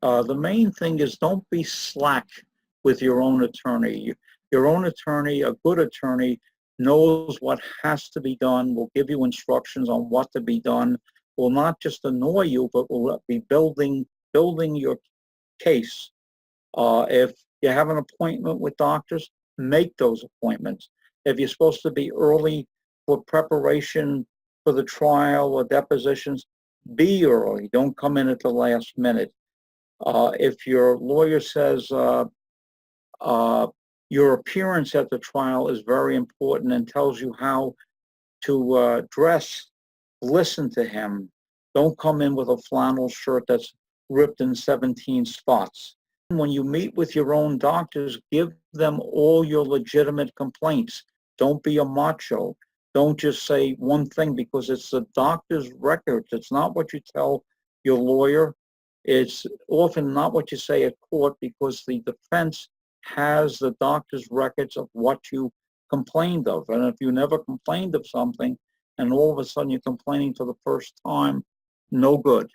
The main thing is don't be slack with your own attorney. Your own attorney, a good attorney, knows what has to be done, will give you instructions on what to be done, will not just annoy you, but will be building your case. If you have an appointment with doctors, make those appointments. If you're supposed to be early for preparation for the trial or depositions, be early. Don't come in at the last minute. If your lawyer says uh, your appearance at the trial is very important and tells you how to dress, listen to him. Don't come in with a flannel shirt that's ripped in 17 spots. When you meet with your own doctors, give them all your legitimate complaints. Don't be a macho. Don't just say one thing because it's the doctor's records. It's not what you tell your lawyer. It's often not what you say at court because the defense has the doctor's records of what you complained of. And if you never complained of something and all of a sudden you're complaining for the first time, no good.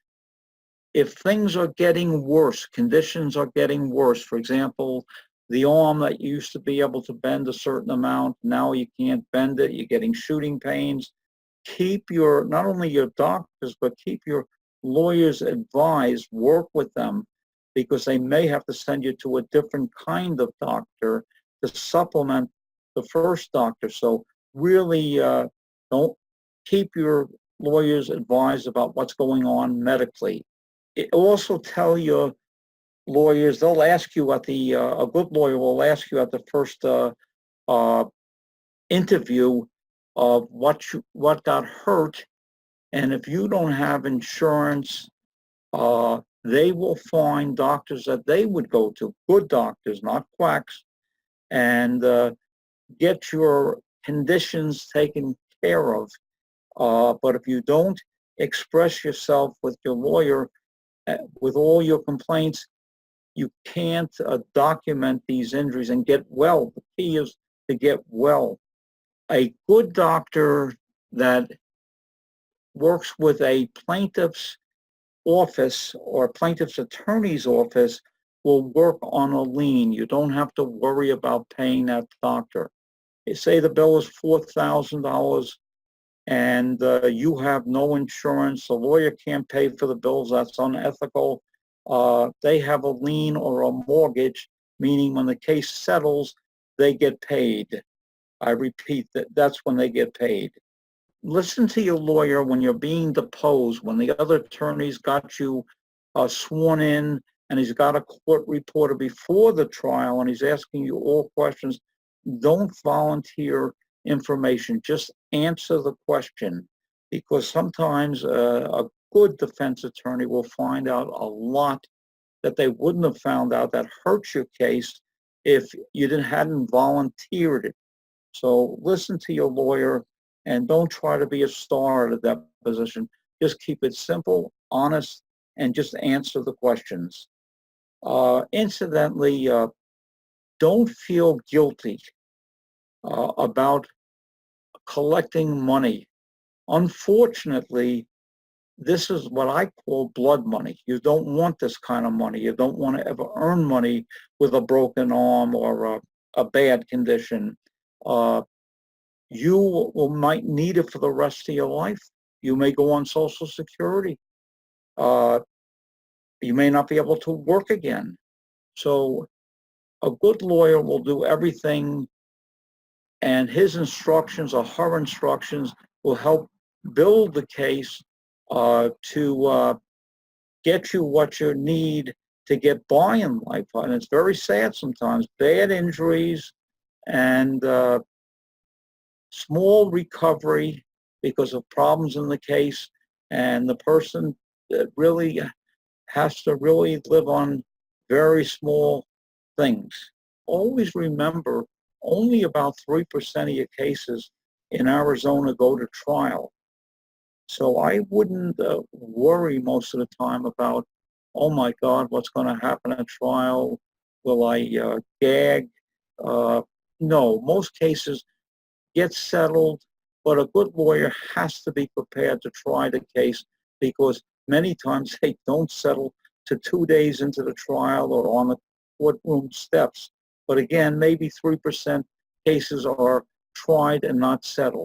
If things are getting worse, conditions are getting worse, for example, the arm that used to be able to bend a certain amount, now you can't bend it, you're getting shooting pains, keep your, not only your doctors, but keep your lawyers advised, work with them, because they may have to send you to a different kind of doctor to supplement the first doctor. So really don't keep your lawyers advised about what's going on medically. It also tell your lawyers, they'll ask you at the, a good lawyer will ask you at the first uh, interview of what got hurt. And if you don't have insurance, they will find doctors that they would go to, good doctors, not quacks, and get your conditions taken care of. But if you don't express yourself with your lawyer, with all your complaints, you can't document these injuries and get well. The key is to get well. A good doctor that works with a plaintiff's office or plaintiff's attorney's office will work on a lien. You don't have to worry about paying that doctor. Say the bill is $4,000 and you have no insurance, the lawyer can't pay for the bills, that's unethical. They have a lien or a mortgage, meaning when the case settles, they get paid. I repeat, that's when they get paid. Listen to your lawyer when you're being deposed, when the other attorney's got you sworn in and he's got a court reporter before the trial and he's asking you all questions. Don't volunteer information, just answer the question, because sometimes a good defense attorney will find out a lot that they wouldn't have found out that hurts your case if you hadn't volunteered it. So listen to your lawyer and don't try to be a star at a deposition. Just keep it simple, honest, and just answer the questions. Incidentally, don't feel guilty about collecting money. Unfortunately, this is what I call blood money. You don't want this kind of money. You don't want to ever earn money with a broken arm or a bad condition. You might need it for the rest of your life. You may go on Social Security. You may not be able to work again. So a good lawyer will do everything, and his instructions or her instructions will help build the case to get you what you need to get by in life. And it's very sad sometimes, bad injuries and small recovery because of problems in the case, and the person really has to really live on very small things. Always remember, only about 3% of your cases in Arizona go to trial. So I wouldn't worry most of the time about, oh my God, what's going to happen at trial? Will I gag? No, most cases get settled, but a good lawyer has to be prepared to try the case because many times they don't settle to 2 days into the trial or on the courtroom steps. But again, maybe 3% cases are tried and not settled.